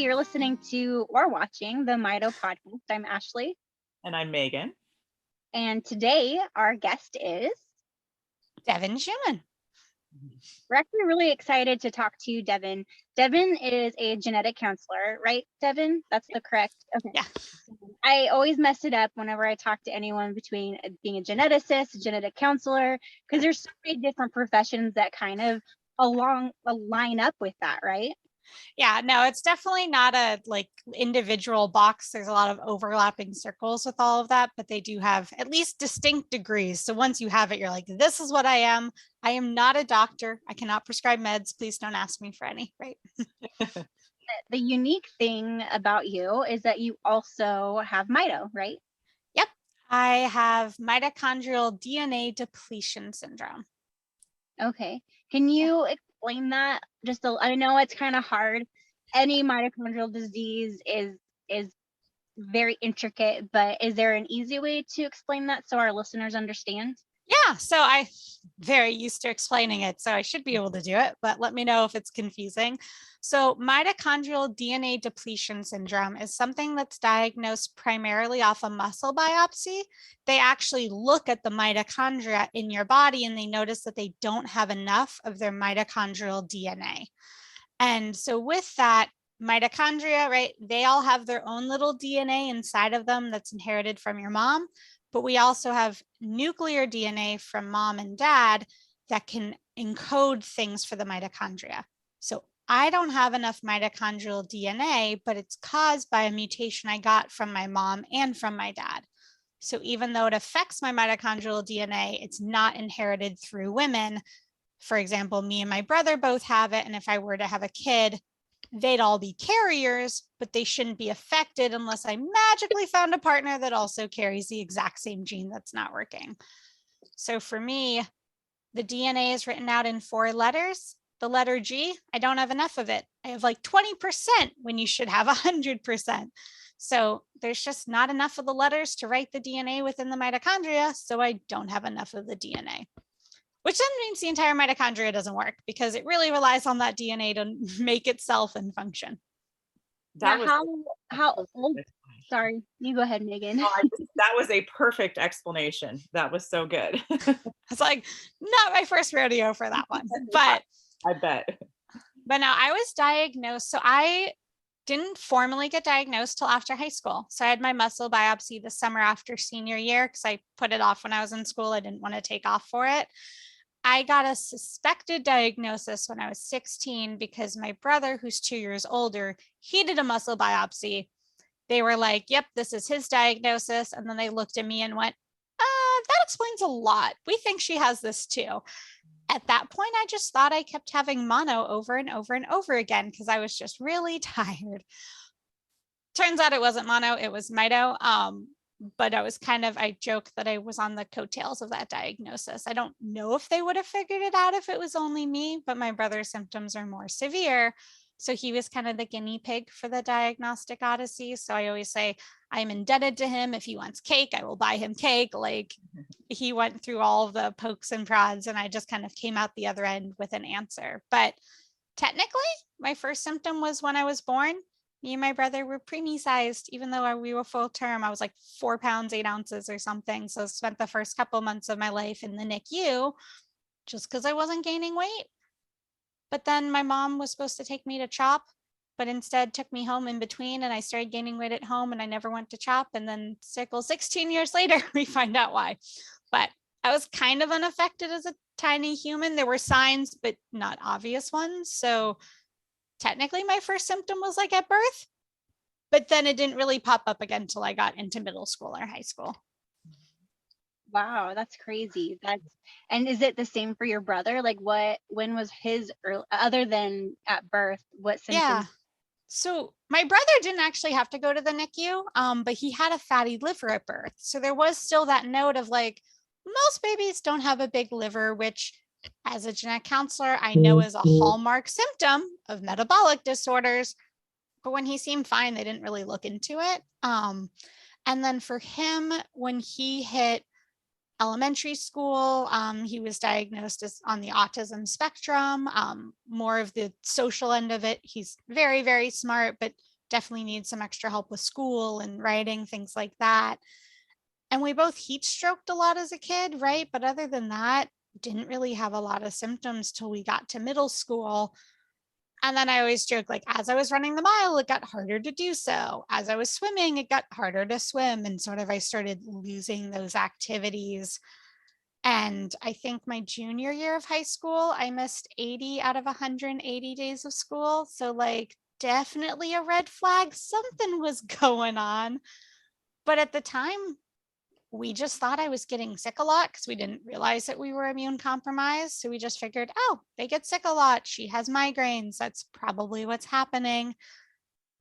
you're listening to or watching the Mito podcast. I'm Ashley. And I'm Megan. And today our guest is Devin Schumann. We're actually really excited to talk to you, Devin. Devin is a genetic counselor, right, Devin? That's the correct. Okay. Yeah. I always mess it up whenever I talk to anyone between being a geneticist, a genetic counselor, because there's so many different professions that kind of line up with that, right? Yeah, no, it's definitely not a individual box. There's a lot of overlapping circles with all of that, but they do have at least distinct degrees. So once you have it, you're like, this is what I am. I am not a doctor. I cannot prescribe meds. Please don't ask me for any, right? The unique thing about you is that you also have Mito, right? Yep. I have mitochondrial DNA depletion syndrome. Okay. Can you explain that? I know it's kind of hard. Any mitochondrial disease is very intricate, but is there an easy way to explain that so our listeners understand? Yeah, so I'm very used to explaining it, so I should be able to do it, but let me know if it's confusing. So mitochondrial DNA depletion syndrome is something that's diagnosed primarily off a muscle biopsy. They actually look at the mitochondria in your body and they notice that they don't have enough of their mitochondrial DNA. And so with that, mitochondria, right, they all have their own little DNA inside of them that's inherited from your mom. But we also have nuclear DNA from mom and dad that can encode things for the mitochondria. So I don't have enough mitochondrial DNA, but it's caused by a mutation I got from my mom and from my dad. So even though it affects my mitochondrial DNA, it's not inherited through women. For example, me and my brother both have it. And if I were to have a kid, they'd all be carriers, but they shouldn't be affected unless I magically found a partner that also carries the exact same gene that's not working. So for me, the DNA is written out in 4 letters. The letter G, I don't have enough of it. I have like 20% when you should have 100%. So there's just not enough of the letters to write the DNA within the mitochondria. So I don't have enough of the DNA. Which then means the entire mitochondria doesn't work because it really relies on that DNA to make itself and function. How old? Sorry, you go ahead, Megan. That was a perfect explanation. That was so good. It's like not my first rodeo for that one, but I bet. But now I was diagnosed. So I didn't formally get diagnosed till after high school. So I had my muscle biopsy the summer after senior year because I put it off when I was in school. I didn't want to take off for it. I got a suspected diagnosis when I was 16 because my brother, who's 2 years older, he did a muscle biopsy. They were like, yep, this is his diagnosis. And then they looked at me and went, that explains a lot. We think she has this too. At that point, I just thought I kept having mono over and over and over again because I was just really tired. Turns out it wasn't mono, it was mito. But I joke that I was on the coattails of that diagnosis. I don't know if they would have figured it out if it was only me, but my brother's symptoms are more severe. So he was kind of the guinea pig for the diagnostic odyssey. So I always say I'm indebted to him. If he wants cake, I will buy him cake. Like he went through all of the pokes and prods and I just kind of came out the other end with an answer. But technically, my first symptom was when I was born. Me and my brother were preemie sized, even though we were full term. I was like 4 pounds, 8 ounces or something. So I spent the first couple months of my life in the NICU just because I wasn't gaining weight. But then my mom was supposed to take me to CHOP, but instead took me home in between and I started gaining weight at home and I never went to CHOP. And then 16 years later, we find out why. But I was kind of unaffected as a tiny human. There were signs, but not obvious ones. So technically my first symptom was like at birth, but then it didn't really pop up again until I got into middle school or high school. Wow, that's crazy. And is it the same for your brother? Like when was his other than at birth, what symptoms? Yeah. So my brother didn't actually have to go to the NICU, but he had a fatty liver at birth. So there was still that note of like, most babies don't have a big liver, which as a genetic counselor, I know is a hallmark symptom of metabolic disorders. But when he seemed fine, they didn't really look into it. And then for him, when he hit elementary school, he was diagnosed as on the autism spectrum, more of the social end of it. He's very, very smart, but definitely needs some extra help with school and writing, things like that. And we both heat stroked a lot as a kid, right? But other than that, didn't really have a lot of symptoms till we got to middle school. And then I always joke, like, as I was running the mile, it got harder to do so. As I was swimming, it got harder to swim. And sort of I started losing those activities. And I think my junior year of high school, I missed 80 out of 180 days of school. So, like, definitely a red flag. Something was going on. But at the time, we just thought I was getting sick a lot because we didn't realize that we were immune compromised. So we just figured, oh, they get sick a lot. She has migraines. That's probably what's happening.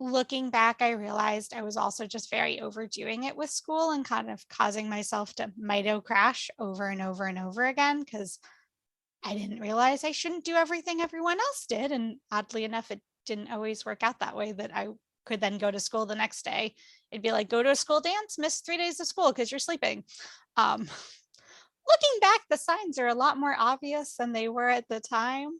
Looking back, I realized I was also just very overdoing it with school and kind of causing myself to mito crash over and over and over again because I didn't realize I shouldn't do everything everyone else did. And oddly enough, it didn't always work out that way, that I could then go to school the next day. It'd be like, go to a school dance, miss 3 days of school because you're sleeping. Looking back, the signs are a lot more obvious than they were at the time.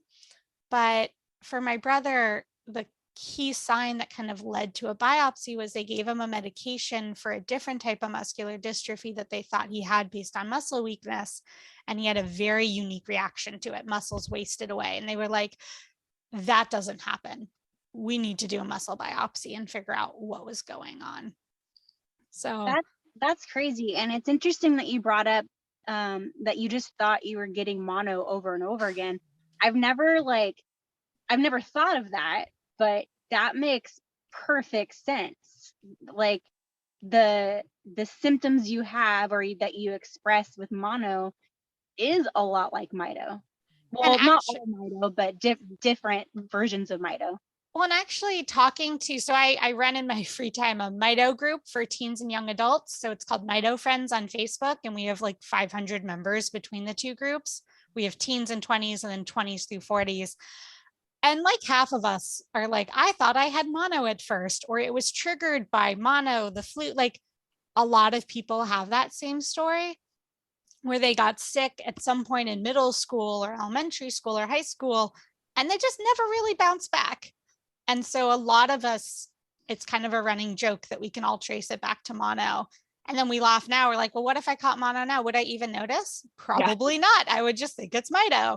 But for my brother, the key sign that kind of led to a biopsy was they gave him a medication for a different type of muscular dystrophy that they thought he had based on muscle weakness. And he had a very unique reaction to it. Muscles wasted away. And they were like, that doesn't happen. We need to do a muscle biopsy and figure out what was going on. So that's crazy. And it's interesting that you brought up that you just thought you were getting mono over and over again. I've never thought of that, but that makes perfect sense. Like the symptoms you have or that you express with mono is a lot like mito. Well, not all mito, but different versions of mito. Well, and actually talking to, so I run in my free time a Mito group for teens and young adults. So it's called Mito Friends on Facebook. And we have like 500 members between the two groups. We have teens and 20s and then 20s through 40s. And like half of us are like, I thought I had mono at first, or it was triggered by mono, the flu. Like a lot of people have that same story where they got sick at some point in middle school or elementary school or high school, and they just never really bounced back. And so a lot of us, it's kind of a running joke that we can all trace it back to mono. And then we laugh now. We're like, well, what if I caught mono now? Would I even notice? Probably not. I would just think it's mito.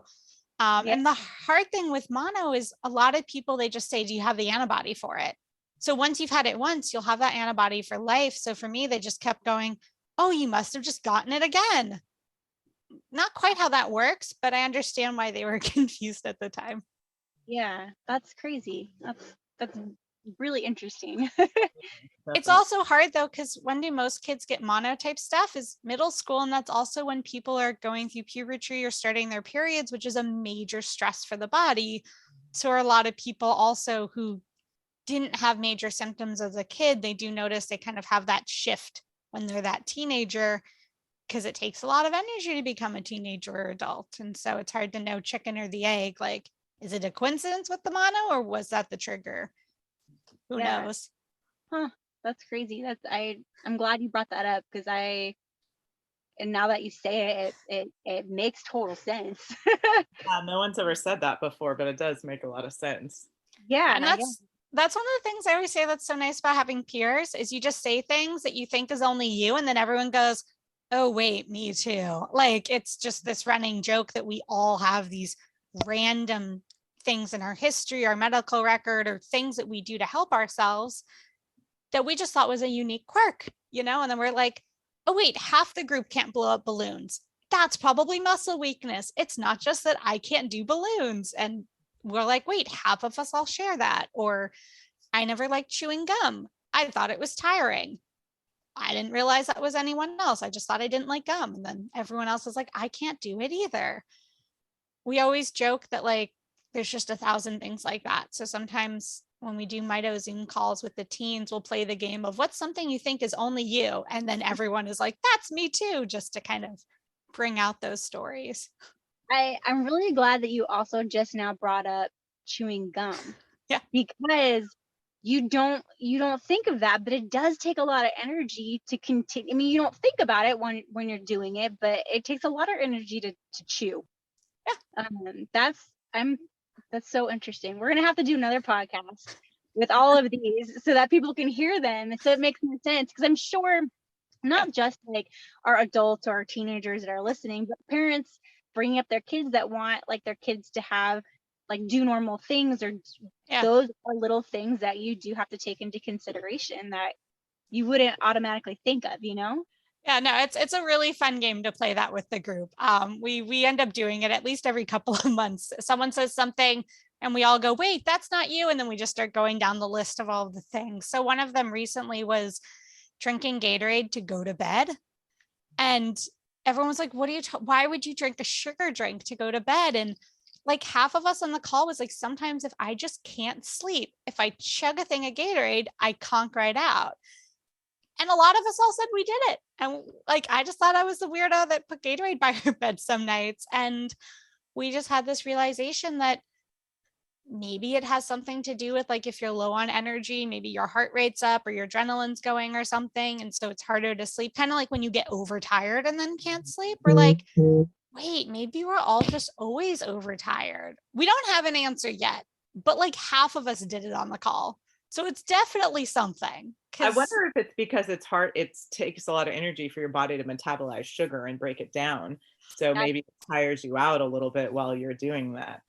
And the hard thing with mono is a lot of people, they just say, do you have the antibody for it? So once you've had it once, you'll have that antibody for life. So for me, they just kept going, oh, you must have just gotten it again. Not quite how that works, but I understand why they were confused at the time. Yeah, that's crazy. That's really interesting. It's also hard though, because when do most kids get monotype stuff is middle school. And that's also when people are going through puberty or starting their periods, which is a major stress for the body. So are a lot of people also who didn't have major symptoms as a kid, they do notice they kind of have that shift when they're that teenager, because it takes a lot of energy to become a teenager or adult. And so it's hard to know chicken or the egg, like, is it a coincidence with the mono or was that the trigger? Who knows? Huh, that's crazy. I'm glad you brought that up because and now that you say it makes total sense. No one's ever said that before, but it does make a lot of sense. Yeah. And that's one of the things I always say that's so nice about having peers is you just say things that you think is only you. And then everyone goes, oh, wait, me too. Like, it's just this running joke that we all have these random things in our history, our medical record, or things that we do to help ourselves that we just thought was a unique quirk, and then we're like, oh, wait, half the group can't blow up balloons. That's probably muscle weakness. It's not just that I can't do balloons. And we're like, wait, half of us all share that. Or I never liked chewing gum. I thought it was tiring. I didn't realize that was anyone else. I just thought I didn't like gum. And then everyone else was like, I can't do it either. We always joke that like, there's just 1,000 things like that. So sometimes when we do Mito Zoom calls with the teens, we'll play the game of what's something you think is only you. And then everyone is like, that's me too, just to kind of bring out those stories. I'm really glad that you also just now brought up chewing gum. Yeah. Because you don't think of that, but it does take a lot of energy to continue. I mean, you don't think about it when you're doing it, but it takes a lot of energy to chew. Yeah. That's so interesting. We're gonna have to do another podcast with all of these so that people can hear them. So it makes more sense, because I'm sure not just like our adults or our teenagers that are listening, but parents bringing up their kids that want like their kids to have like do normal things, or those are little things that you do have to take into consideration that you wouldn't automatically think of, you know? Yeah, no, it's a really fun game to play that with the group. We end up doing it at least every couple of months. Someone says something and we all go, wait, that's not you. And then we just start going down the list of all of the things. So one of them recently was drinking Gatorade to go to bed. And everyone was like, why would you drink a sugar drink to go to bed? And like half of us on the call was like, sometimes if I just can't sleep, if I chug a thing of Gatorade, I conk right out. And a lot of us all said we did it. And like, I just thought I was the weirdo that put Gatorade by her bed some nights. And we just had this realization that maybe it has something to do with like, if you're low on energy, maybe your heart rate's up or your adrenaline's going or something. And so it's harder to sleep. Kind of like when you get overtired and then can't sleep. We're like, wait, maybe we're all just always overtired. We don't have an answer yet, but like half of us did it on the call. So it's definitely something. I wonder if it's because it's hard. It takes a lot of energy for your body to metabolize sugar and break it down. So maybe it tires you out a little bit while you're doing that.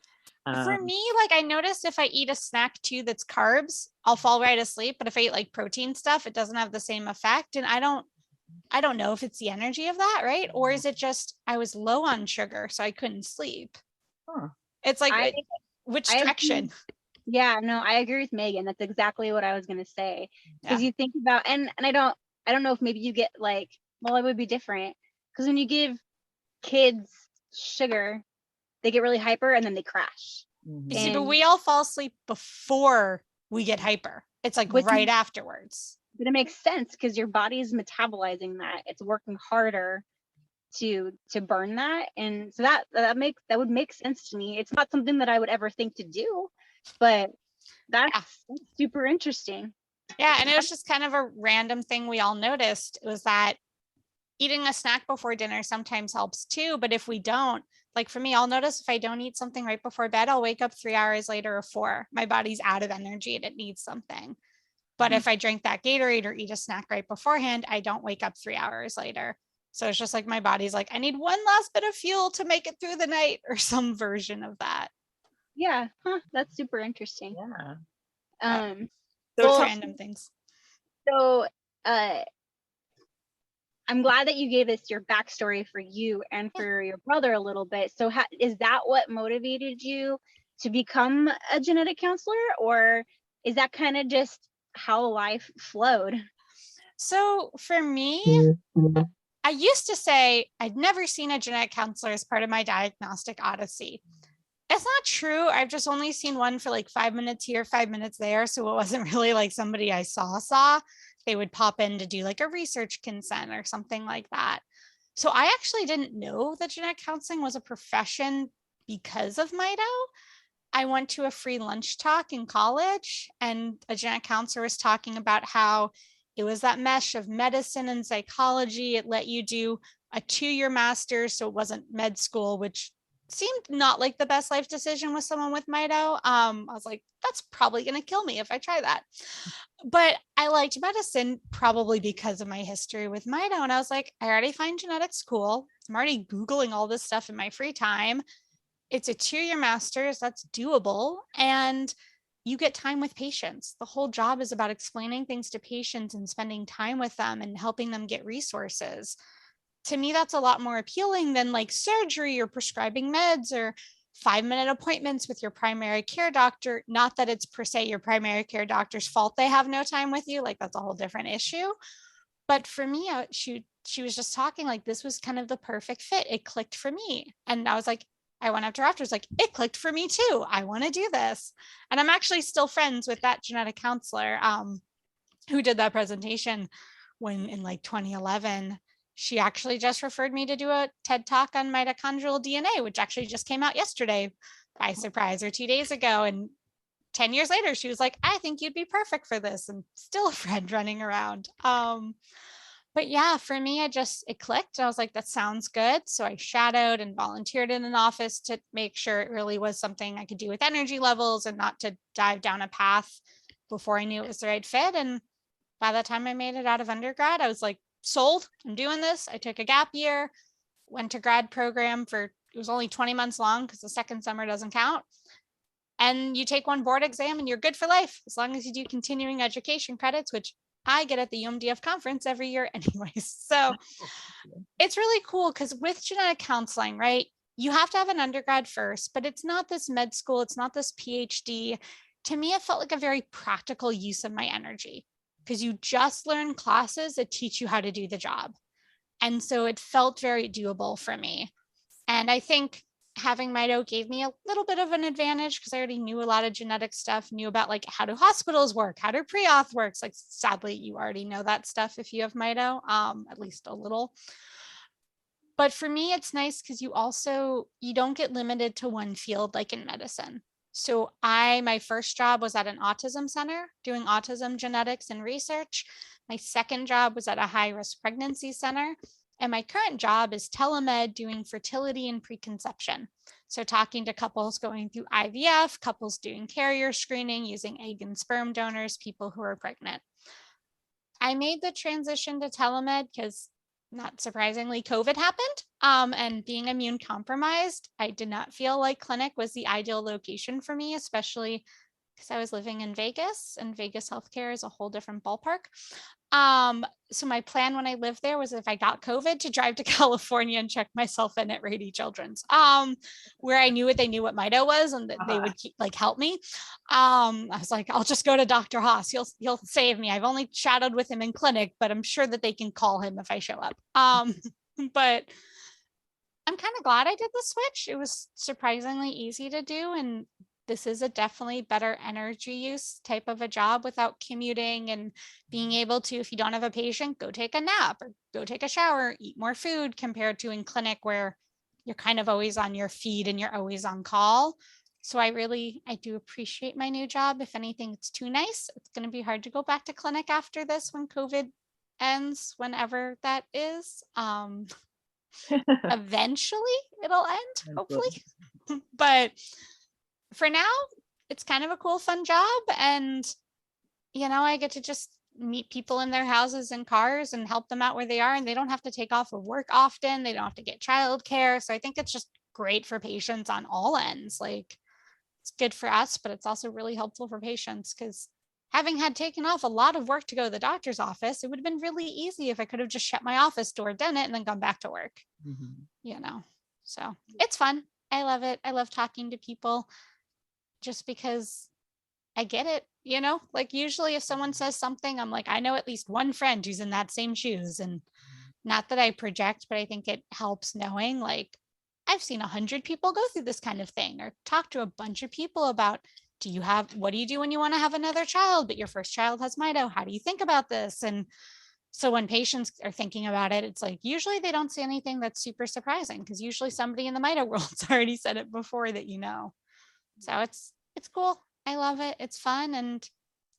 For me, like I noticed if I eat a snack too that's carbs, I'll fall right asleep. But if I eat like protein stuff, it doesn't have the same effect. And I don't know if it's the energy of that, right? Or is it just I was low on sugar, so I couldn't sleep? Huh. It's like which direction? Yeah, no, I agree with Megan. That's exactly what I was gonna say. Because you think about, and I don't know if maybe you get like, well, it would be different. Because when you give kids sugar, they get really hyper and then they crash. You see, but we all fall asleep before we get hyper. It's like right afterwards. But it makes sense because your body is metabolizing that. It's working harder to burn that. And so that would make sense to me. It's not something that I would ever think to do, but that's super interesting. Yeah, and it was just kind of a random thing we all noticed. It was that eating a snack before dinner sometimes helps too, but if we don't, like for me, I'll notice if I don't eat something right before bed, I'll wake up 3 hours later or 4. My body's out of energy and it needs something. But if I drink that Gatorade or eat a snack right beforehand, I don't wake up 3 hours later. So it's just like my body's like, I need one last bit of fuel to make it through the night, or some version of that. Yeah, that's super interesting. Yeah. So random things. So I'm glad that you gave us your backstory for you and for your brother a little bit. So is that what motivated you to become a genetic counselor, or is that kind of just how life flowed? So for me, I used to say I'd never seen a genetic counselor as part of my diagnostic odyssey. It's not true. I've just only seen one for like 5 minutes here, 5 minutes there. So it wasn't really like somebody I saw. They would pop in to do like a research consent or something like that. So I actually didn't know that genetic counseling was a profession because of Mito. I went to a free lunch talk in college, and a genetic counselor was talking about how it was that mesh of medicine and psychology. It let you do a 2-year master's, so it wasn't med school, which seemed not like the best life decision with someone with Mito. I was like, that's probably going to kill me if I try that. But I liked medicine probably because of my history with Mito. And I was like, I already find genetics cool. I'm already Googling all this stuff in my free time. It's a 2-year master's, that's doable. And you get time with patients. The whole job is about explaining things to patients and spending time with them and helping them get resources. To me, that's a lot more appealing than like surgery or prescribing meds or 5-minute appointments with your primary care doctor. Not that it's per se your primary care doctor's fault they have no time with you. Like that's a whole different issue. But for me, she was just talking like this was kind of the perfect fit. It clicked for me. And I was like, I went up to her afterwards, like, it clicked for me too. I want to do this. And I'm actually still friends with that genetic counselor who did that presentation when in like 2011. She actually just referred me to do a TED talk on mitochondrial DNA, which actually just came out yesterday by surprise, or 2 days ago. And 10 years later, she was like, I think you'd be perfect for this. And still a friend running around. But yeah, for me, it clicked. I was like, that sounds good. So I shadowed and volunteered in an office to make sure it really was something I could do with energy levels and not to dive down a path before I knew it was the right fit. And by the time I made it out of undergrad, I was like, sold, I'm doing this. I took a gap year, went to grad program it was only 20 months long because the second summer doesn't count. And you take one board exam and you're good for life, as long as you do continuing education credits, which I get at the UMDF conference every year anyways. So it's really cool because with genetic counseling, right, you have to have an undergrad first, but it's not this med school, it's not this PhD. To me, it felt like a very practical use of my energy because you just learn classes that teach you how to do the job. And so it felt very doable for me. And I think having Mito gave me a little bit of an advantage because I already knew a lot of genetic stuff, knew about like how do hospitals work, how do pre-auth works. Like sadly, you already know that stuff if you have Mito, at least a little. But for me, it's nice because you don't get limited to one field like in medicine. So my first job was at an autism center doing autism genetics and research. My second job was at a high-risk pregnancy center. And my current job is telemed doing fertility and preconception. So talking to couples going through IVF, couples doing carrier screening, using egg and sperm donors, people who are pregnant. I made the transition to telemed because, not surprisingly, COVID happened. And being immune compromised, I did not feel like clinic was the ideal location for me, especially because I was living in Vegas, and Vegas healthcare is a whole different ballpark. So my plan when I lived there was if I got COVID to drive to California and check myself in at Rady Children's, where I knew they knew what Mito was and that they would help me. I was like, I'll just go to Dr. Haas. He'll save me. I've only shadowed with him in clinic, but I'm sure that they can call him if I show up. But I'm kind of glad I did the switch. It was surprisingly easy to do. And this is a definitely better energy use type of a job without commuting and being able to, if you don't have a patient, go take a nap or go take a shower, eat more food compared to in clinic where you're kind of always on your feet and you're always on call. So I do appreciate my new job. If anything, it's too nice. It's going to be hard to go back to clinic after this when COVID ends, whenever that is. Eventually it'll end, hopefully. But for now, it's kind of a cool, fun job. And, I get to just meet people in their houses and cars and help them out where they are. And they don't have to take off of work often. They don't have to get childcare. So I think it's just great for patients on all ends. Like, it's good for us, but it's also really helpful for patients because having had taken off a lot of work to go to the doctor's office, it would have been really easy if I could have just shut my office door, done it, and then gone back to work, So it's fun. I love it. I love talking to people just because I get it, like usually if someone says something, I'm like, I know at least one friend who's in that same shoes. And not that I project, but I think it helps knowing like I've seen 100 people go through this kind of thing or talk to a bunch of people about, what do you do when you want to have another child, but your first child has Mito? How do you think about this? And so when patients are thinking about it, it's like, usually they don't say anything that's super surprising because usually somebody in the Mito world's already said it before that, So it's cool. I love it. It's fun. And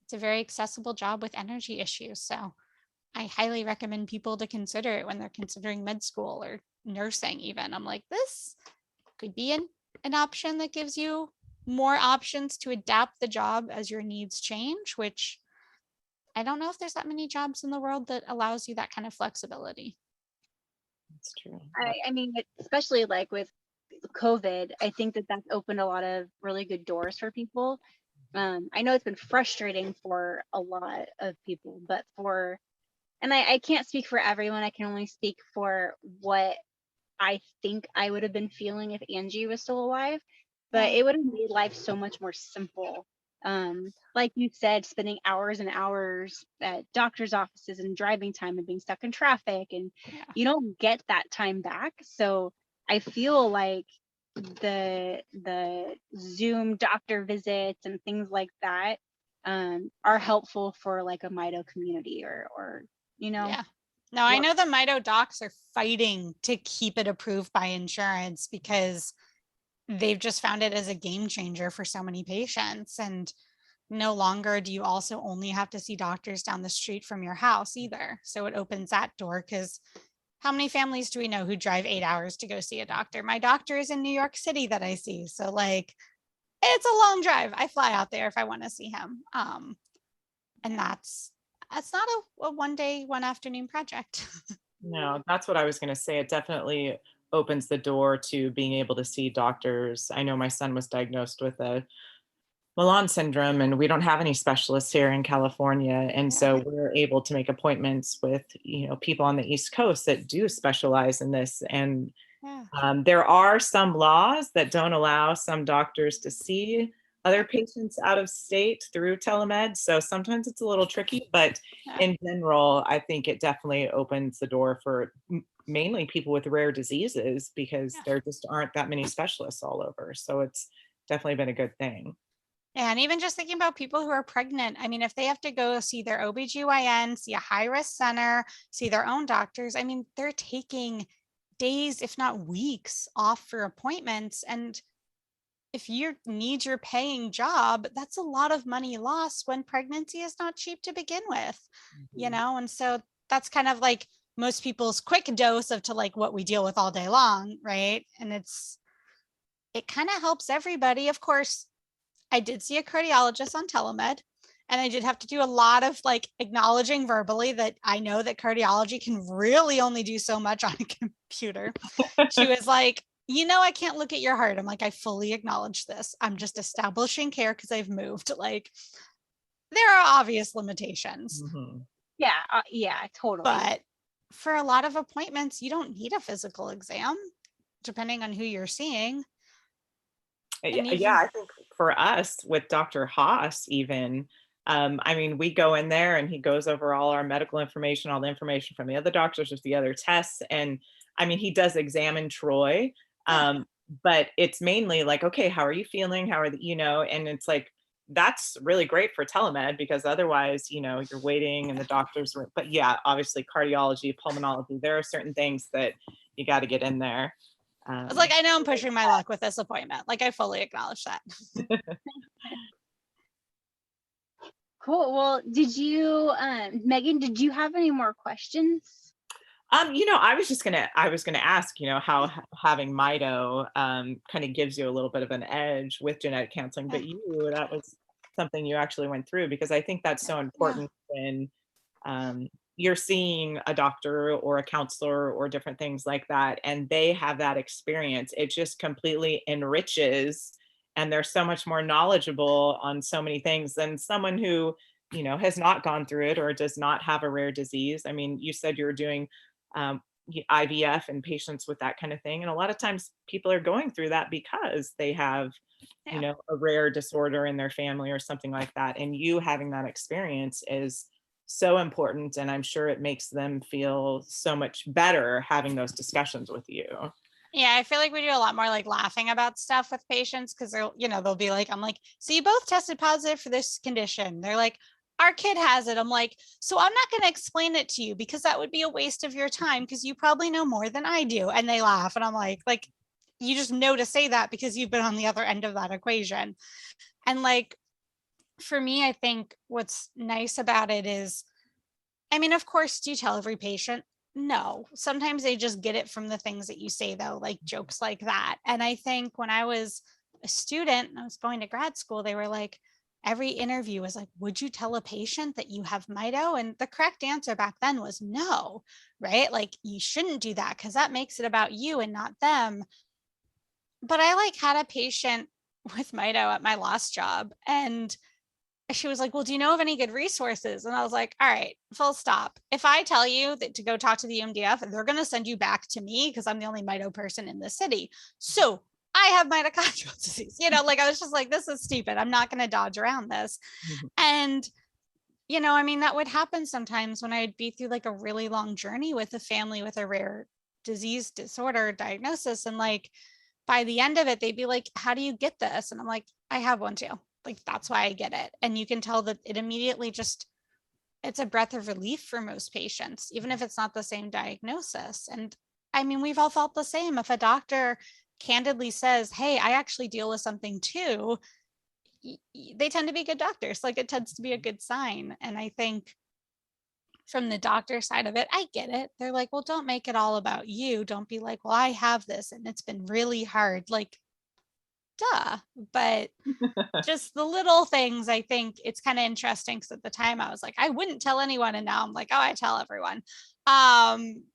it's a very accessible job with energy issues. So I highly recommend people to consider it when they're considering med school or nursing even. I'm like, this could be an option that gives you more options to adapt the job as your needs change, which I don't know if there's that many jobs in the world that allows you that kind of flexibility. That's true. I mean, especially like with COVID, I think that's opened a lot of really good doors for people. I know it's been frustrating for a lot of people, but and I can't speak for everyone. I can only speak for what I think I would have been feeling if Angie was still alive, but it would have made life so much more simple. Like you said, spending hours and hours at doctor's offices and driving time and being stuck in traffic, and you don't get that time back. So I feel like the Zoom doctor visits and things like that are helpful for like a Mito community or Yeah. No, I know the Mito docs are fighting to keep it approved by insurance because they've just found it as a game changer for so many patients. And no longer do you also only have to see doctors down the street from your house either. So it opens that door because how many families do we know who drive 8 hours to go see a doctor? My doctor is in New York City that I see. So like, it's a long drive. I fly out there if I want to see him. And that's not a one day, one afternoon project. No, that's what I was going to say. It definitely opens the door to being able to see doctors. I know my son was diagnosed with a Milan syndrome, and we don't have any specialists here in California. And Yeah. so we're able to make appointments with, people on the East Coast that do specialize in this. And Yeah. there are some laws that don't allow some doctors to see other patients out of state through telemed. So sometimes it's a little tricky, but Yeah. in general, I think it definitely opens the door for mainly people with rare diseases, because Yeah. there just aren't that many specialists all over. So it's definitely been a good thing. And even just thinking about people who are pregnant, I mean, if they have to go see their OBGYN, see a high risk center, see their own doctors, I mean, they're taking days, if not weeks, off for appointments. And if you need your paying job, that's a lot of money lost when pregnancy is not cheap to begin with, And so that's kind of like most people's quick dose of to like what we deal with all day long, right? And it kind of helps everybody. Of course, I did see a cardiologist on telemed, and I did have to do a lot of like acknowledging verbally that I know that cardiology can really only do so much on a computer. She was like, I can't look at your heart. I'm like, I fully acknowledge this. I'm just establishing care because I've moved. Like, there are obvious limitations. Mhm. Yeah, totally. But for a lot of appointments, you don't need a physical exam, depending on who you're seeing. Yeah, I think for us with Dr. Haas, even, I mean, we go in there and he goes over all our medical information, all the information from the other doctors with the other tests. And I mean, he does examine Troy, but it's mainly like, okay, how are you feeling? How are and it's like, that's really great for telemed, because otherwise, you're waiting in the doctor's room. But yeah, obviously cardiology, pulmonology, there are certain things that you got to get in there. I was like, I know I'm pushing my luck with this appointment. Like, I fully acknowledge that. Cool. Well, Megan, did you have any more questions? I was gonna ask, how having Mito kind of gives you a little bit of an edge with genetic counseling, but that was something you actually went through, because I think that's so important when you're seeing a doctor or a counselor or different things like that, and they have that experience. It just completely enriches, and they're so much more knowledgeable on so many things than someone who, has not gone through it or does not have a rare disease. I mean, you said you were doing IVF and patients with that kind of thing, and a lot of times people are going through that because they have a rare disorder in their family or something like that, and you having that experience is so important, and I'm sure it makes them feel so much better having those discussions with you. Yeah, I feel like we do a lot more like laughing about stuff with patients, because they'll be like, I'm like, so you both tested positive for this condition. They're like, our kid has it. I'm like, so I'm not going to explain it to you because that would be a waste of your time because you probably know more than I do. And they laugh, and I'm like, you just know to say that because you've been on the other end of that equation. And like, for me, I think what's nice about it is, I mean, of course, do you tell every patient? No. Sometimes they just get it from the things that you say, though, like jokes like that. And I think when I was a student and I was going to grad school, they were like, every interview was like, would you tell a patient that you have Mito? And the correct answer back then was no, right? Like, you shouldn't do that because that makes it about you and not them. But I like had a patient with Mito at my last job, and she was like, well, do you know of any good resources? And I was like, all right, full stop. If I tell you that to go talk to the UMDF, they're going to send you back to me because I'm the only Mito person in the city. So I have mitochondrial disease. Like, I was just like, this is stupid. I'm not going to dodge around this. And, I mean, that would happen sometimes when I'd be through like a really long journey with a family with a rare disease disorder diagnosis. And like, by the end of it, they'd be like, how do you get this? And I'm like, I have one too. Like, that's why I get it. And you can tell that it immediately it's a breath of relief for most patients, even if it's not the same diagnosis. And I mean, we've all felt the same. If a doctor candidly says, hey, I actually deal with something too, they tend to be good doctors. Like, it tends to be a good sign. And I think from the doctor side of it, I get it. They're like, well, don't make it all about you. Don't be like, well, I have this and it's been really hard. Like, duh. But just the little things, I think it's kind of interesting because at the time I was like, I wouldn't tell anyone. And now I'm like, oh, I tell everyone.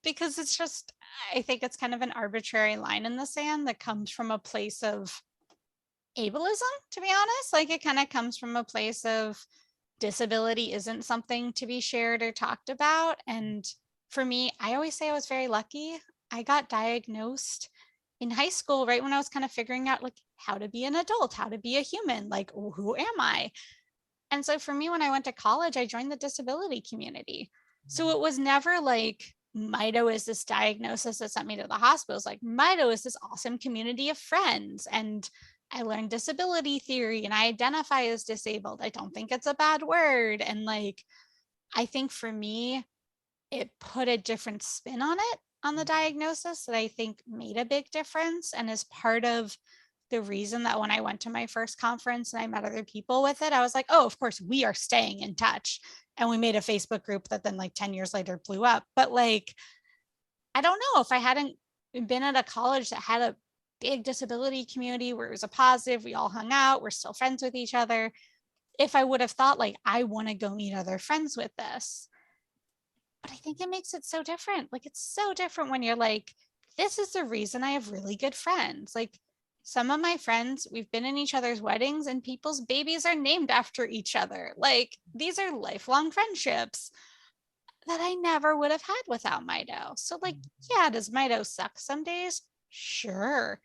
Because it's just, I think it's kind of an arbitrary line in the sand that comes from a place of ableism, to be honest. Like it kind of comes from a place of disability isn't something to be shared or talked about. And for me, I always say I was very lucky. I got diagnosed in high school, right when I was kind of figuring out like how to be an adult, how to be a human, like who am I? And so for me, when I went to college, I joined the disability community. So it was never like Mito is this diagnosis that sent me to the hospital. It's like Mito is this awesome community of friends. And I learned disability theory and I identify as disabled. I don't think it's a bad word. And like, I think for me, it put a different spin on it, on the diagnosis, that I think made a big difference and is part of the reason that when I went to my first conference and I met other people with it, I was like, oh, of course, we are staying in touch. And we made a Facebook group that then like 10 years later blew up. But like, I don't know, if I hadn't been at a college that had a big disability community where it was a positive, we all hung out, we're still friends with each other, if I would have thought like, I want to go meet other friends with this. But I think it makes it so different. Like it's so different when you're like, this is the reason I have really good friends. Like some of my friends, we've been in each other's weddings and people's babies are named after each other. Like these are lifelong friendships that I never would have had without Mito. So like, yeah, does Mito suck some days? Sure.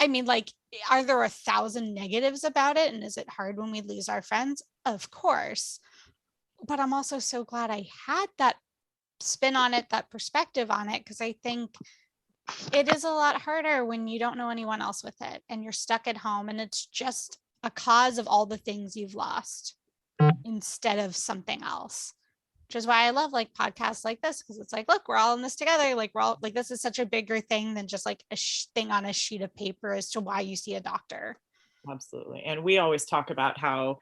I mean, like, are there 1,000 negatives about it? And is it hard when we lose our friends? Of course. But I'm also so glad I had that spin on it, that perspective on it, because I think it is a lot harder when you don't know anyone else with it and you're stuck at home and it's just a cause of all the things you've lost instead of something else. Which is why I love like podcasts like this, because it's like, look, we're all in this together. Like we're all like, this is such a bigger thing than just like a thing on a sheet of paper as to why you see a doctor. Absolutely. And we always talk about how,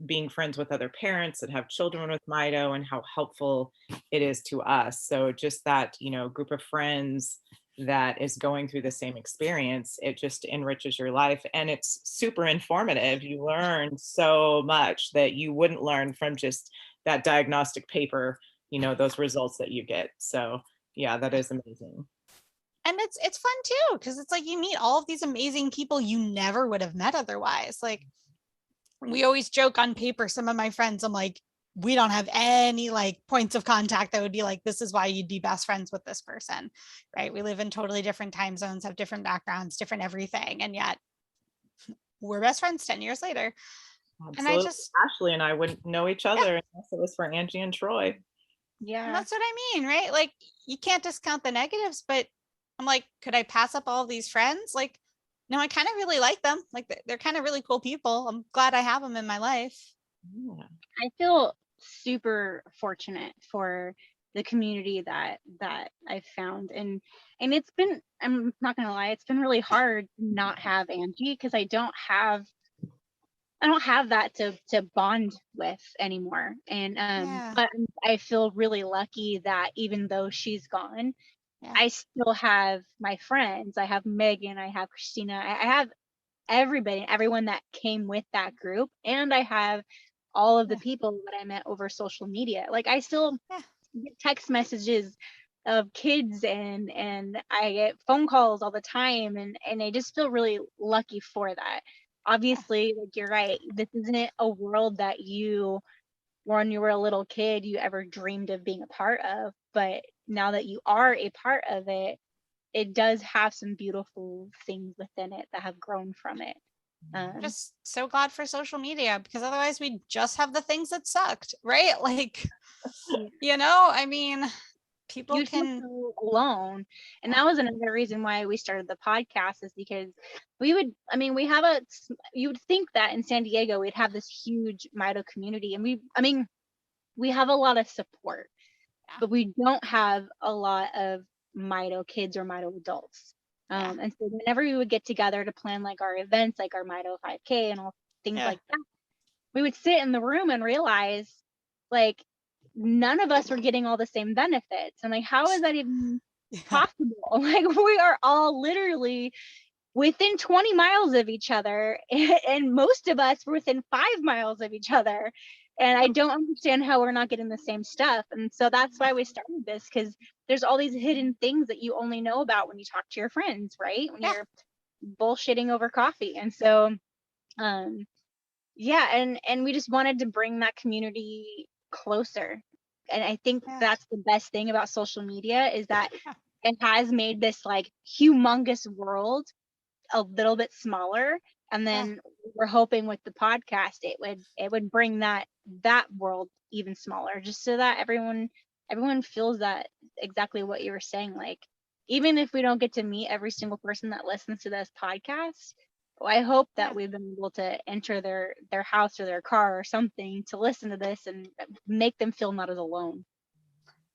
being friends with other parents that have children with Mito and how helpful it is to us. So just that, group of friends that is going through the same experience, it just enriches your life. And it's super informative. You learn so much that you wouldn't learn from just that diagnostic paper, those results that you get. So yeah, that is amazing. And it's fun too, because it's like you meet all of these amazing people you never would have met otherwise. Like we always joke on paper, some of my friends, I'm like, we don't have any like points of contact that would be like, this is why you'd be best friends with this person, right? We live in totally different time zones, have different backgrounds, different everything. And yet we're best friends 10 years later. Absolutely. And I just, Ashley and I wouldn't know each other unless it was for Angie and Troy. Yeah. that's what I mean, right? Like you can't discount the negatives, but I'm like, could I pass up all these friends? Like, no, I kind of really like them. Like they're kind of really cool people. I'm glad I have them in my life. Yeah. I feel super fortunate for the community that I've found, and it's been, I'm not gonna lie, it's been really hard to not have Angie, because I don't have that to bond with anymore. And Yeah. but I feel really lucky that even though she's gone, Yeah. I still have my friends. I have Megan, I have Christina, I have everyone that came with that group, and I have all of the people that I met over social media. Like I still get text messages of kids, and I get phone calls all the time, and I just feel really lucky for that. Obviously, like you're right, this isn't a world that you, when you were a little kid, you ever dreamed of being a part of, but now that you are a part of it, it does have some beautiful things within it that have grown from it. Just so glad for social media, because otherwise we'd just have the things that sucked, right? Like, I mean, people You feel can, so alone. And that was another reason why we started the podcast, is because we have you would think that in San Diego we'd have this huge Mito community, and we have a lot of support, but we don't have a lot of Mito kids or Mito adults. And so whenever we would get together to plan like our events, like our Mito 5K and all things like that, we would sit in the room and realize like none of us were getting all the same benefits. And like, how is that even possible? Like we are all literally within 20 miles of each other, and most of us were within 5 miles of each other. And I don't understand how we're not getting the same stuff. And so that's why we started this, because there's all these hidden things that you only know about when you talk to your friends, right? When Yeah. you're bullshitting over coffee. And so yeah, and we just wanted to bring that community closer. And I think Yeah. that's the best thing about social media, is that Yeah. it has made this like humongous world a little bit smaller. And Yeah. then we're hoping with the podcast it would bring that world even smaller, just so that everyone feels that exactly what you were saying. Like, even if we don't get to meet every single person that listens to this podcast, I hope that Yeah. we've been able to enter their house or their car or something to listen to this and make them feel not as alone.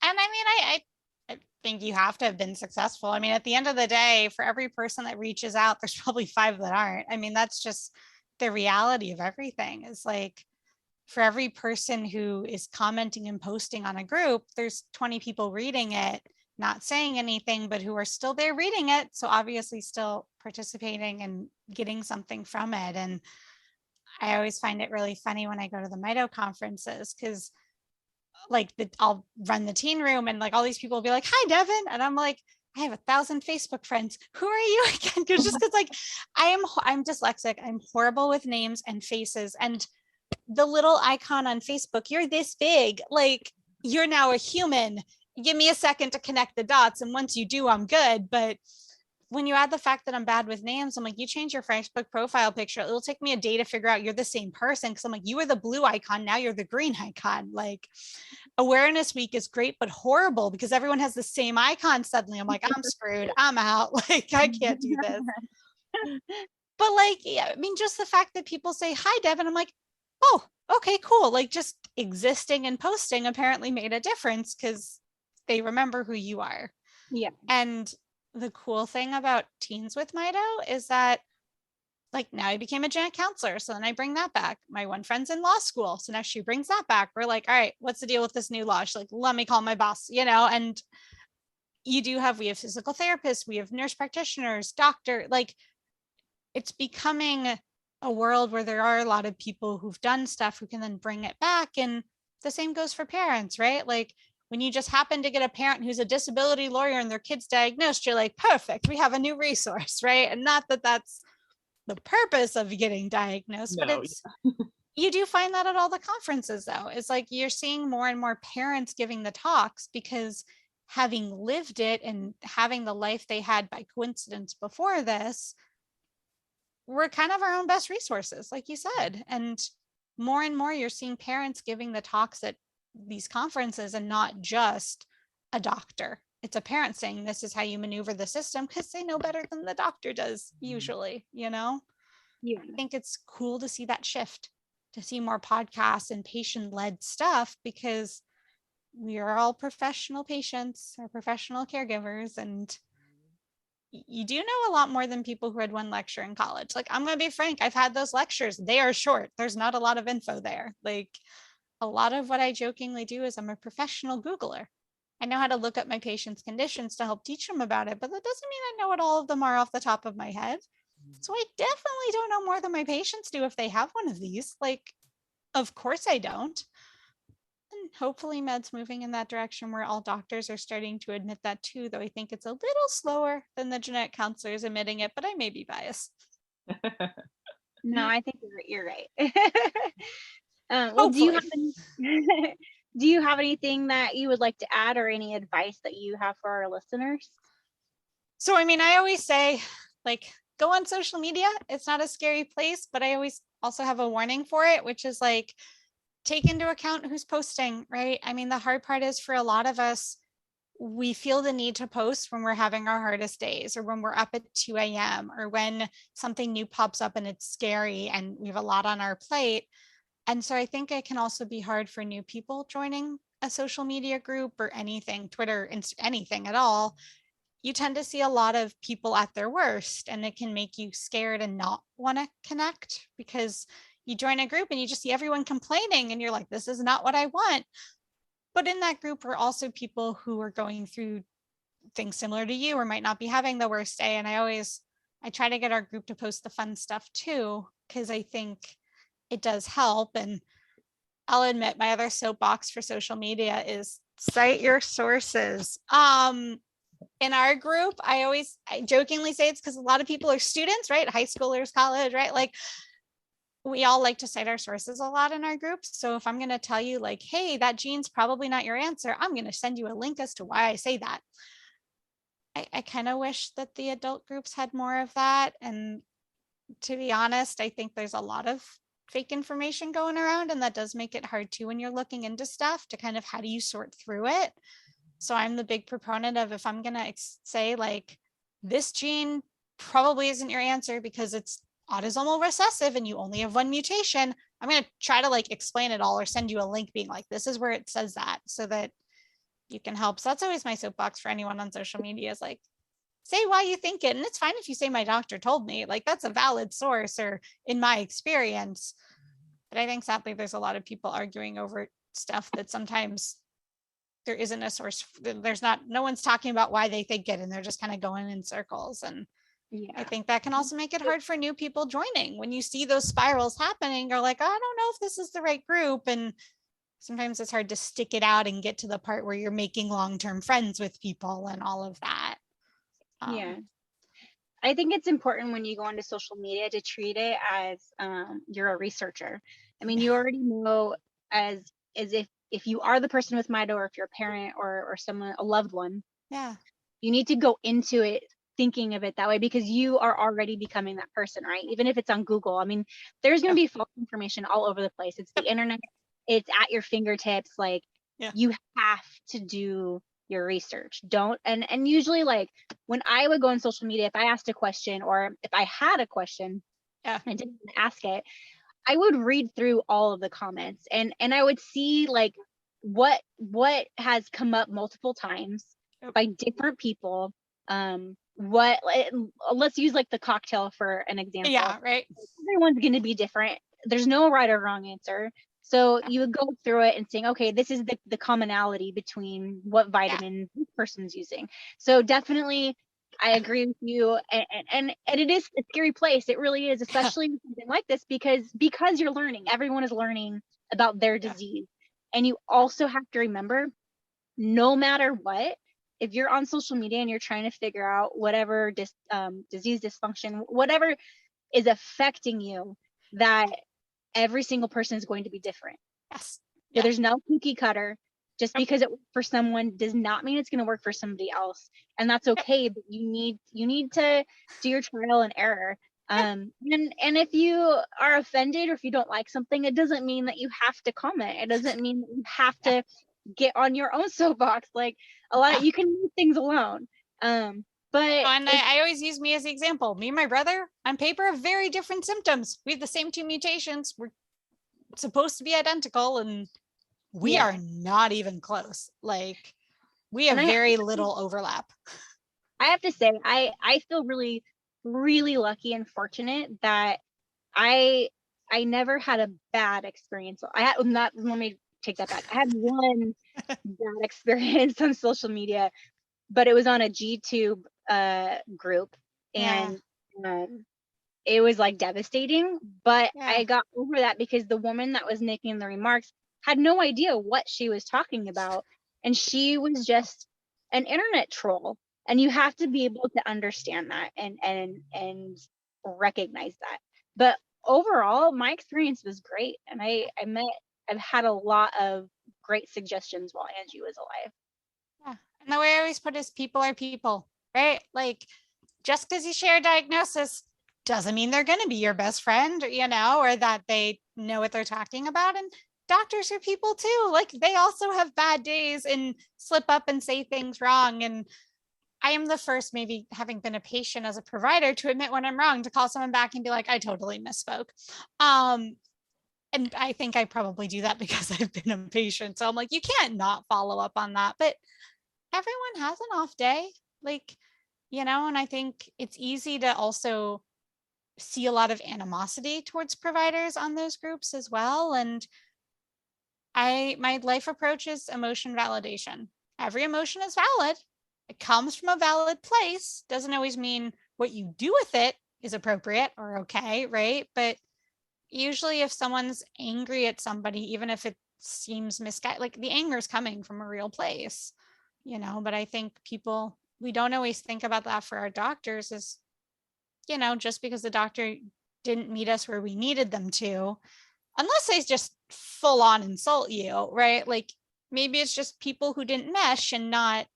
And I mean, I think you have to have been successful. I mean, at the end of the day, for every person that reaches out, there's probably 5 that aren't. I mean, that's just the reality of everything. Is like, for every person who is commenting and posting on a group, there's 20 people reading it, not saying anything, but who are still there reading it. So obviously still participating and getting something from it. And I always find it really funny when I go to the Mito conferences, because like I'll run the teen room and like all these people will be like, "Hi, Devin," and I'm like, "I have 1,000 Facebook friends. Who are you again?" Because like I'm dyslexic. I'm horrible with names and faces, and the little icon on Facebook, you're this big, like you're now a human. Give me a second to connect the dots, and once you do, I'm good. But when you add the fact that I'm bad with names, I'm like, you change your Facebook profile picture, it'll take me a day to figure out you're the same person, because I'm like, you were the blue icon, now you're the green icon. Like, awareness week is great but horrible because everyone has the same icon suddenly. I'm like, I'm screwed, I'm out. Like, I can't do this. But like, yeah, I mean, just the fact that people say, "Hi, Devin," I'm like, oh, okay, cool. Like, just existing and posting apparently made a difference because they remember who you are. Yeah. And the cool thing about Teens with Mito is that, like, now I became a genetic counselor. So then I bring that back. My one friend's in law school. So now she brings that back. We're like, all right, what's the deal with this new law? She's like, let me call my boss, and we have physical therapists, we have nurse practitioners, doctor, like, it's becoming a world where there are a lot of people who've done stuff who can then bring it back. And the same goes for parents, right? Like, when you just happen to get a parent who's a disability lawyer and their kid's diagnosed, you're like, perfect, we have a new resource, right? And not that that's the purpose of getting diagnosed, but No, it's, you do find that at all the conferences though. It's like you're seeing more and more parents giving the talks because, having lived it and having the life they had by coincidence before this, we're kind of our own best resources, like you said. And more you're seeing parents giving the talks at these conferences, and not just a doctor. It's a parent saying, this is how you maneuver the system, because they know better than the doctor does usually. Yeah. I think it's cool to see that shift, to see more podcasts and patient-led stuff, because we are all professional patients or professional caregivers, and you do know a lot more than people who had one lecture in college. Like, I'm going to be frank, I've had those lectures. They are short. There's not a lot of info there. Like, a lot of what I jokingly do is I'm a professional Googler. I know how to look up my patients' conditions to help teach them about it, but that doesn't mean I know what all of them are off the top of my head. So I definitely don't know more than my patients do if they have one of these. Like, of course I don't. And hopefully med's moving in that direction where all doctors are starting to admit that too, though I think it's a little slower than the genetic counselors admitting it, but I may be biased. No, I think you're right. Well, Hopefully. do you have anything that you would like to add, or any advice that you have for our listeners? So, I mean, I always say, like, go on social media. It's not a scary place, but I always also have a warning for it, which is like, take into account who's posting, right? I mean, the hard part is, for a lot of us, we feel the need to post when we're having our hardest days, or when we're up at 2 a.m., or when something new pops up and it's scary and we have a lot on our plate. And so I think it can also be hard for new people joining a social media group or anything, Twitter, anything at all. You tend to see a lot of people at their worst, and it can make you scared and not want to connect, because you join a group and you just see everyone complaining and you're like, this is not what I want. But in that group are also people who are going through things similar to you, or might not be having the worst day. And I I try to get our group to post the fun stuff too, because I think it does help. And I'll admit my other soapbox for social media is cite your sources. In our group, I jokingly say it's because a lot of people are students, right? High schoolers, college, right? Like we all like to cite our sources a lot in our groups. So if I'm going to tell you like, hey, that gene's probably not your answer, I'm going to send you a link as to why I say that. I kind of wish that the adult groups had more of that. And to be honest, I think there's a lot of fake information going around, and that does make it hard too when you're looking into stuff to kind of how do you sort through it. So I'm the big proponent of, if I'm going to say like this gene probably isn't your answer because it's autosomal recessive and you only have one mutation, I'm going to try to like explain it all or send you a link being like, this is where it says that, so that you can help. So that's always my soapbox for anyone on social media, is like, say why you think it. And it's fine if you say my doctor told me, like that's a valid source or in my experience. But I think sadly there's a lot of people arguing over stuff that sometimes there isn't a source. There's not, no one's talking about why they think it, and they're just kind of going in circles. And I think that can also make it hard for new people joining. When you see those spirals happening, you're like, oh, I don't know if this is the right group. And sometimes it's hard to stick it out and get to the part where you're making long-term friends with people and all of that. Yeah. I think it's important when you go onto social media to treat it as you're a researcher. I mean, you already know as if you are the person with Mito, or if you're a parent or someone, a loved one, you need to go into it thinking of it that way, because you are already becoming that person, right? Even if it's on Google. I mean, there's going to be false information all over the place. It's the internet. It's at your fingertips. Like you have to do your research. Don't, and usually like when I would go on social media, if I asked a question or if I had a question, I didn't ask it, I would read through all of the comments and I would see like what has come up multiple times by different people. Let's use like the cocktail for an example. Yeah, right. Everyone's going to be different. There's no right or wrong answer. So you would go through it and saying, okay, this is the commonality between what vitamin this person's using. So definitely I agree with you. And it is a scary place. It really is, especially something like this, because you're learning. Everyone is learning about their disease. And you also have to remember, no matter what, if you're on social media and you're trying to figure out whatever disease dysfunction, whatever is affecting you, that every single person is going to be different. Yes. So there's no cookie cutter. Just because it worked for someone does not mean it's going to work for somebody else. And that's okay, but you need to do your trial and error. And if you are offended or if you don't like something, it doesn't mean that you have to comment. It doesn't mean that you have to get on your own soapbox. Like you can leave things alone. And I always use me as the example. Me and my brother, on paper, have very different symptoms. We have the same 2 mutations. We're supposed to be identical, and we are not even close. Like we have very little overlap. I have to say, I feel really, really lucky and fortunate that I never had a bad experience. Let me take that back. I had one bad experience on social media, but it was on a GTube group, and it was like devastating, but I got over that because the woman that was making the remarks had no idea what she was talking about, and she was just an internet troll, and you have to be able to understand that and recognize that. But overall, my experience was great, and I've had a lot of great suggestions while Angie was alive. And the way I always put it is, people are people, right? Like just because you share a diagnosis doesn't mean they're going to be your best friend, or that they know what they're talking about. And doctors are people too. Like they also have bad days and slip up and say things wrong. And I am the first, maybe having been a patient as a provider, to admit when I'm wrong, to call someone back and be like, I totally misspoke. And I think I probably do that because I've been a patient. So I'm like, you can't not follow up on that. But everyone has an off day, and I think it's easy to also see a lot of animosity towards providers on those groups as well. And my life approach is emotion validation. Every emotion is valid. It comes from a valid place. Doesn't always mean what you do with it is appropriate or okay, right? But usually if someone's angry at somebody, even if it seems misguided, like the anger is coming from a real place, you know, but I think we don't always think about that for our doctors is, you know, just because the doctor didn't meet us where we needed them to, unless they just full on insult you, right? Like maybe it's just people who didn't mesh and not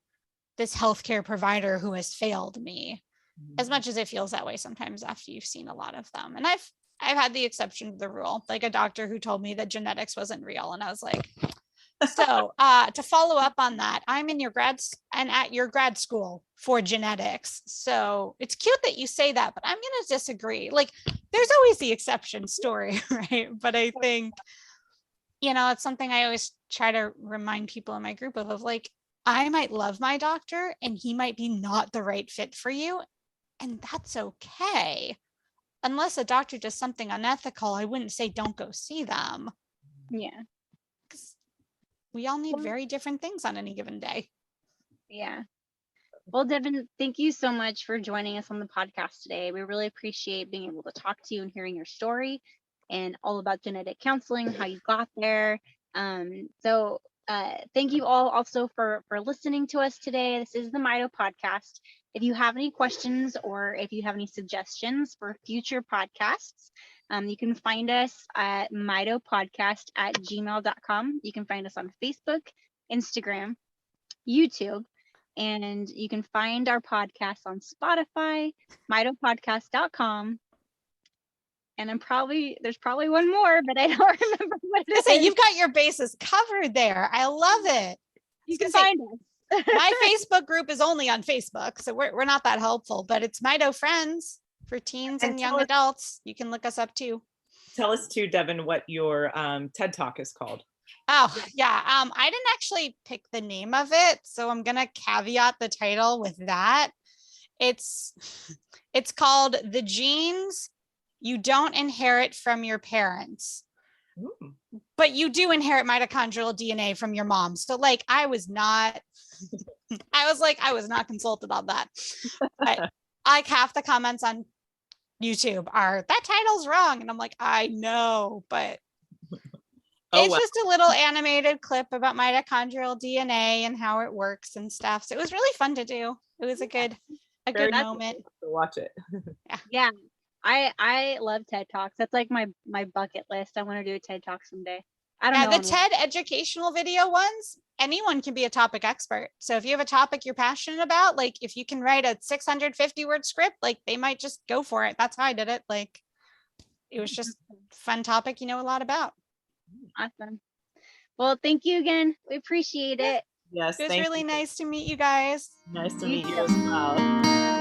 this healthcare provider who has failed me, as much as it feels that way sometimes after you've seen a lot of them. And I've had the exception to the rule, like a doctor who told me that genetics wasn't real. And I was like, so to follow up on that, I'm in your at your grad school for genetics. So it's cute that you say that, but I'm going to disagree. Like there's always the exception story, right? But I think, you know, it's something I always try to remind people in my group of like, I might love my doctor and he might be not the right fit for you. And that's okay. Unless a doctor does something unethical, I wouldn't say don't go see them. Yeah. Because we all need very different things on any given day. Yeah. Well, Devin, thank you so much for joining us on the podcast today. We really appreciate being able to talk to you and hearing your story and all about genetic counseling, how you got there. Thank you all also for listening to us today. This is the Mito podcast. If you have any questions or if you have any suggestions for future podcasts, you can find us at mitopodcast@gmail.com. You can find us on Facebook, Instagram, YouTube, and you can find our podcast on Spotify, mitopodcast.com. And there's probably one more, but I don't remember what it is. You've got your bases covered there. I love it. You can find us. My Facebook group is only on Facebook, so we're not that helpful, but it's Mito Friends for teens and young adults. You can look us up too. Tell us too, Devin, what your TED Talk is called. Oh, yeah. I didn't actually pick the name of it, so I'm going to caveat the title with that. It's called The Genes You Don't Inherit from Your Parents. Ooh. But you do inherit mitochondrial DNA from your mom. So like I was not consulted on that. But like half the comments on YouTube are that title's wrong. And I'm like, I know, but it's just a little animated clip about mitochondrial DNA and how it works and stuff. So it was really fun to do. It was a good moment. To watch it. Yeah. I love TED Talks. That's like my bucket list. I want to do a TED Talk someday. I don't know. The TED educational video ones, anyone can be a topic expert. So if you have a topic you're passionate about, like if you can write a 650 word script, like they might just go for it. That's how I did it. Like it was just a fun topic you know a lot about. Awesome. Well, thank you again. We appreciate it. Yes. It was really nice to meet you guys. Nice to meet you as well.